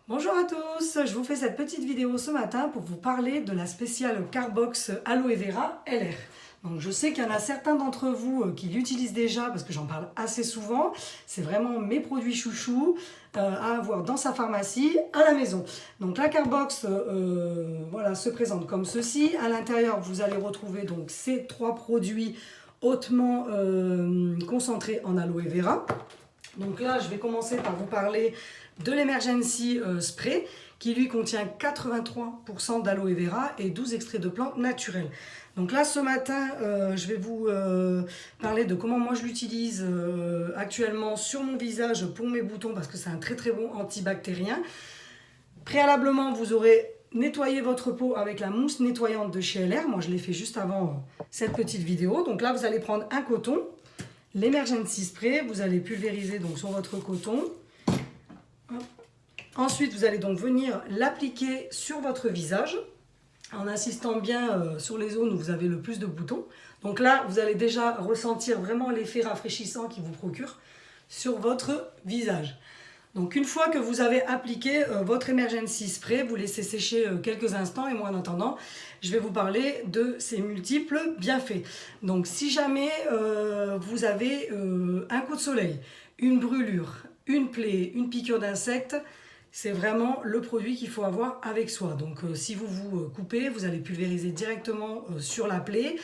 Bonjour à tous, je vous fais cette petite vidéo ce matin pour vous parler de la spéciale Carbox Aloe Vera LR. Donc je sais qu'il y en a certains d'entre vous qui l'utilisent déjà parce que j'en parle assez souvent. C'est vraiment mes produits chouchous à avoir dans sa pharmacie à la maison. Donc la Carbox voilà, se présente comme ceci. À l'intérieur vous allez retrouver donc ces trois produits hautement concentrés en aloe vera. Donc là, je vais commencer par vous parler de l'Emergency Spray qui lui contient 83% d'aloe vera et 12 extraits de plantes naturelles. Donc là, ce matin, je vais vous parler de comment moi je l'utilise actuellement sur mon visage pour mes boutons parce que c'est un très très bon antibactérien. Préalablement, vous aurez nettoyé votre peau avec la mousse nettoyante de chez LR. Moi, je l'ai fait juste avant cette petite vidéo. Donc là, vous allez prendre un coton. L'Emergency Spray, vous allez pulvériser donc sur votre coton. Ensuite, vous allez donc venir l'appliquer sur votre visage en insistant bien sur les zones où vous avez le plus de boutons. Donc là, vous allez déjà ressentir vraiment l'effet rafraîchissant qu'il vous procure sur votre visage. Donc une fois que vous avez appliqué votre Emergency Spray, vous laissez sécher quelques instants et moi en attendant, je vais vous parler de ses multiples bienfaits. Donc si jamais vous avez un coup de soleil, une brûlure, une plaie, une piqûre d'insecte, c'est vraiment le produit qu'il faut avoir avec soi. Donc si vous vous coupez, vous allez pulvériser directement sur la plaie.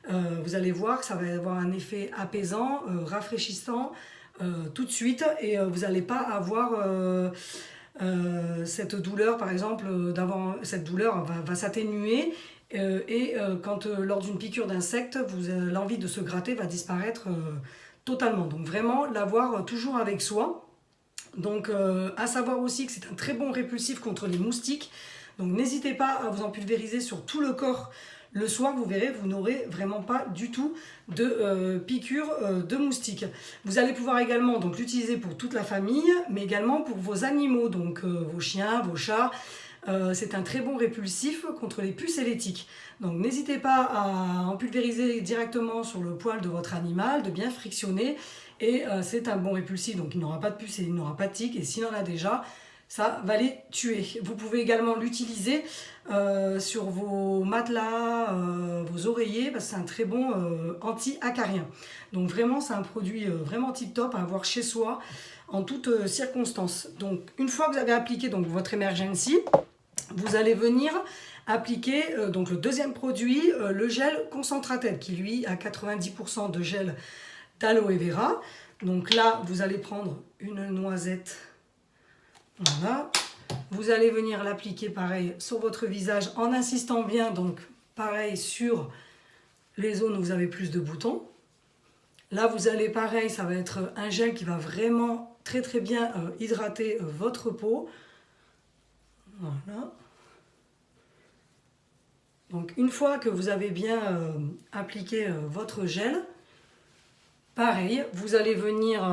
Vous allez voir que ça va avoir un effet apaisant, rafraîchissant, tout de suite et vous n'allez pas avoir cette douleur par exemple cette douleur va s'atténuer et quand lors d'une piqûre d'insecte l'envie de se gratter va disparaître totalement. Donc vraiment l'avoir toujours avec soi. Donc à savoir aussi que c'est un très bon répulsif contre les moustiques. Donc n'hésitez pas à vous en pulvériser sur tout le corps. Le soir, vous verrez, vous n'aurez vraiment pas du tout de piqûres de moustiques. Vous allez pouvoir également l'utiliser pour toute la famille, mais également pour vos animaux, donc vos chiens, vos chats. C'est un très bon répulsif contre les puces et les tiques. Donc n'hésitez pas à en pulvériser directement sur le poil de votre animal, de bien frictionner. Et c'est un bon répulsif, donc il n'aura pas de puces et il n'aura pas de tiques. Et s'il en a déjà, ça va les tuer. Vous pouvez également l'utiliser sur vos matelas, vos oreillers, parce que c'est un très bon anti-acarien. Donc vraiment, c'est un produit vraiment tip-top à avoir chez soi en toutes circonstances. Donc une fois que vous avez appliqué votre Emergency, vous allez venir appliquer donc le deuxième produit, le gel Concentrated, qui lui a 90% de gel d'aloe vera. Donc là, vous allez prendre une noisette. Voilà. Vous allez venir l'appliquer pareil sur votre visage en insistant bien, donc pareil sur les zones où vous avez plus de boutons. Là, vous allez pareil, ça va être un gel qui va vraiment très très bien hydrater votre peau. Voilà. Donc une fois que vous avez bien appliqué votre gel, pareil, vous allez venir,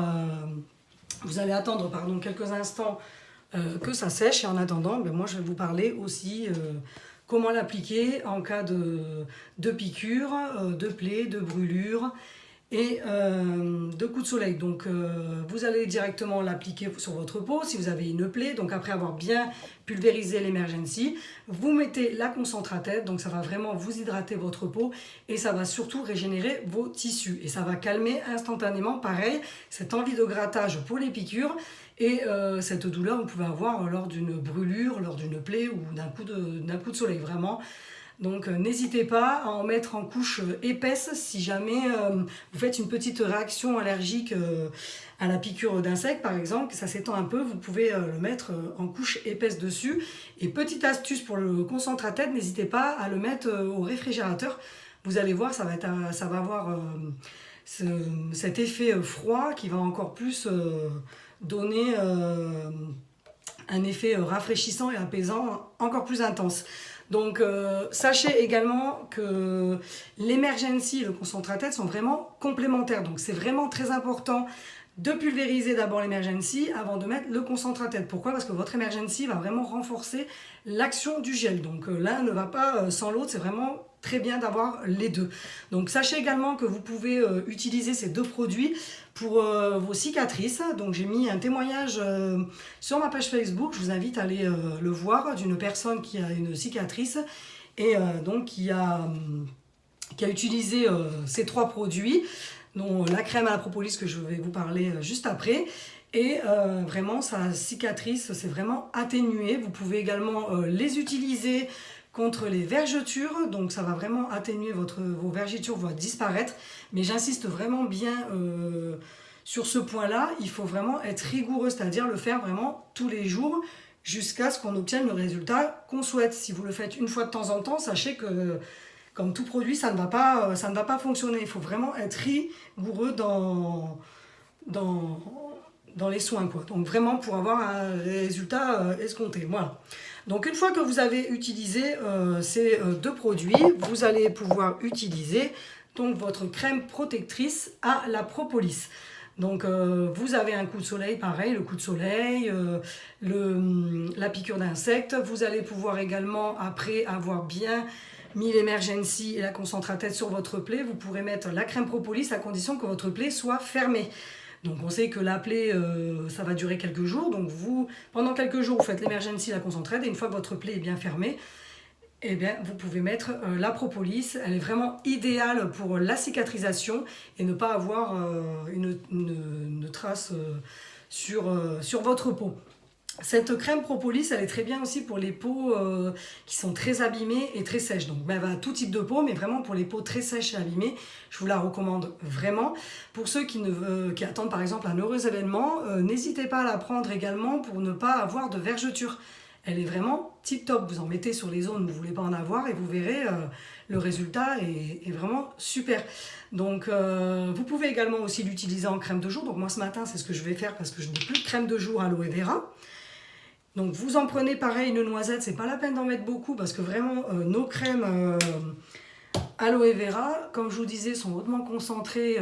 vous allez attendre quelques instants que ça sèche et en attendant, moi je vais vous parler aussi comment l'appliquer en cas de piqûre, de plaie, de brûlure et de coups de soleil. Donc vous allez directement l'appliquer sur votre peau si vous avez une plaie. Donc après avoir bien pulvérisé l'Emergency, vous mettez la Concentrated, donc ça va vraiment vous hydrater votre peau et ça va surtout régénérer vos tissus et ça va calmer instantanément, pareil, cette envie de grattage pour les piqûres et cette douleur que vous pouvez avoir lors d'une brûlure, lors d'une plaie ou d'un coup de soleil, vraiment. Donc n'hésitez pas à en mettre en couche épaisse si jamais vous faites une petite réaction allergique à la piqûre d'insecte par exemple, que ça s'étend un peu, vous pouvez le mettre en couche épaisse dessus. Et petite astuce pour le Concentrated, n'hésitez pas à le mettre au réfrigérateur. Vous allez voir, ça va avoir cet effet froid qui va encore plus donner un effet rafraîchissant et apaisant encore plus intense. Donc sachez également que l'Emergency et le Concentrated sont vraiment complémentaires. Donc c'est vraiment très important de pulvériser d'abord l'Emergency avant de mettre le concentrated. Pourquoi? Parce que votre Emergency va vraiment renforcer l'action du gel. Donc l'un ne va pas sans l'autre, c'est vraiment très bien d'avoir les deux. Donc sachez également que vous pouvez utiliser ces deux produits pour vos cicatrices. Donc j'ai mis un témoignage sur ma page Facebook, je vous invite à aller le voir, d'une personne qui a une cicatrice et donc qui a utilisé ces trois produits, dont la crème à la propolis que je vais vous parler juste après. Et vraiment, sa cicatrice s'est vraiment atténuée. Vous pouvez également les utiliser contre les vergetures. Donc ça va vraiment atténuer vos vergetures, vont disparaître. Mais j'insiste vraiment bien sur ce point-là. Il faut vraiment être rigoureux, c'est-à-dire le faire vraiment tous les jours jusqu'à ce qu'on obtienne le résultat qu'on souhaite. Si vous le faites une fois de temps en temps, sachez que comme tout produit, ça ne va pas fonctionner. Il faut vraiment être rigoureux dans les soins, quoi. Donc vraiment pour avoir un résultat escompté. Voilà. Donc une fois que vous avez utilisé ces deux produits, vous allez pouvoir utiliser donc votre crème protectrice à la propolis. Donc vous avez un coup de soleil, pareil, le coup de soleil, la piqûre d'insectes. Vous allez pouvoir également, après avoir bien mis l'Emergency et la concentrated sur votre plaie, vous pourrez mettre la crème propolis à condition que votre plaie soit fermée. Donc on sait que la plaie, ça va durer quelques jours. Donc pendant quelques jours, vous faites l'Emergency, la concentrated, et une fois que votre plaie est bien fermée, eh bien, vous pouvez mettre la propolis. Elle est vraiment idéale pour la cicatrisation et ne pas avoir une trace sur votre peau. Cette crème propolis, elle est très bien aussi pour les peaux qui sont très abîmées et très sèches. Donc, elle va à tout type de peau, mais vraiment pour les peaux très sèches et abîmées, je vous la recommande vraiment. Pour ceux qui attendent par exemple un heureux événement, n'hésitez pas à la prendre également pour ne pas avoir de vergetures. Elle est vraiment tip top. Vous en mettez sur les zones où vous ne voulez pas en avoir et vous verrez, le résultat est vraiment super. Donc, vous pouvez également aussi l'utiliser en crème de jour. Donc, moi ce matin, c'est ce que je vais faire parce que je n'ai plus de crème de jour aloe vera. Donc vous en prenez pareil une noisette, c'est pas la peine d'en mettre beaucoup parce que vraiment nos crèmes aloe vera, comme je vous disais, sont hautement concentrées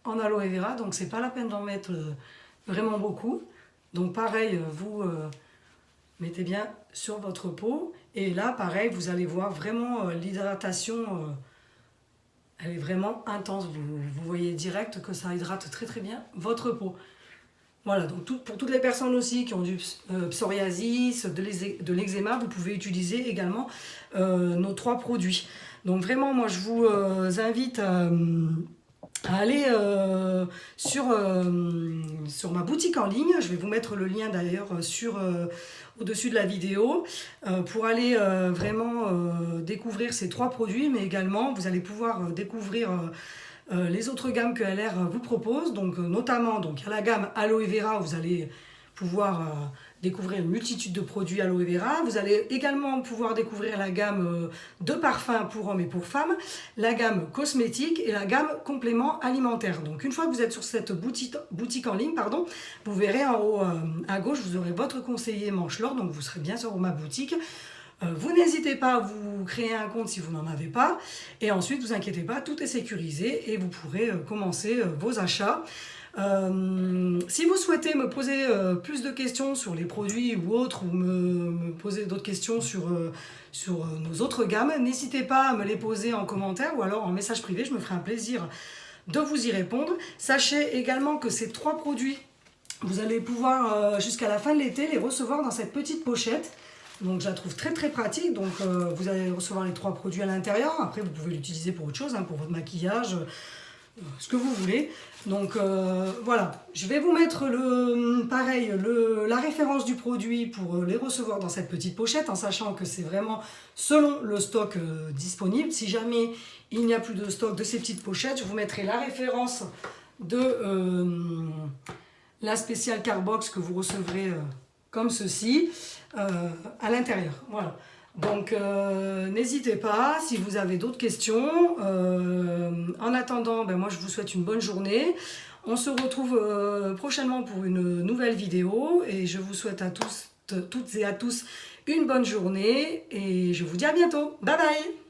en aloe vera, donc c'est pas la peine d'en mettre vraiment beaucoup. Donc pareil, vous mettez bien sur votre peau et là pareil, vous allez voir vraiment l'hydratation, elle est vraiment intense. Vous voyez direct que ça hydrate très très bien votre peau. Voilà, donc pour toutes les personnes aussi qui ont du psoriasis, de l'eczéma, vous pouvez utiliser également nos trois produits. Donc vraiment, moi je vous invite à aller sur ma boutique en ligne. Je vais vous mettre le lien d'ailleurs au-dessus de la vidéo pour aller vraiment découvrir ces trois produits, mais également vous allez pouvoir découvrir les autres gammes que LR vous propose, donc notamment il y a la gamme aloe vera, où vous allez pouvoir découvrir une multitude de produits aloe vera. Vous allez également pouvoir découvrir la gamme de parfums pour hommes et pour femmes, la gamme cosmétique et la gamme compléments alimentaires. Donc une fois que vous êtes sur cette boutique en ligne, vous verrez en haut à gauche, vous aurez votre conseiller Manche-L'Or, donc vous serez bien sur ma boutique. Vous n'hésitez pas à vous créer un compte si vous n'en avez pas. Et ensuite, vous inquiétez pas, tout est sécurisé et vous pourrez commencer vos achats. Si vous souhaitez me poser plus de questions sur les produits ou autres, ou me poser d'autres questions sur nos autres gammes, n'hésitez pas à me les poser en commentaire ou alors en message privé, je me ferai un plaisir de vous y répondre. Sachez également que ces trois produits, vous allez pouvoir jusqu'à la fin de l'été les recevoir dans cette petite pochette. Donc je la trouve très très pratique, donc vous allez recevoir les trois produits à l'intérieur. Après vous pouvez l'utiliser pour autre chose, pour votre maquillage, ce que vous voulez. Donc voilà, je vais vous mettre la référence du produit pour les recevoir dans cette petite pochette, en sachant que c'est vraiment selon le stock disponible. Si jamais il n'y a plus de stock de ces petites pochettes, je vous mettrai la référence de la spéciale Carbox que vous recevrez comme ceci à l'intérieur. Voilà. Donc n'hésitez pas si vous avez d'autres questions. En attendant, moi je vous souhaite une bonne journée. On se retrouve prochainement pour une nouvelle vidéo et je vous souhaite à toutes et à tous une bonne journée et je vous dis à bientôt. Bye bye.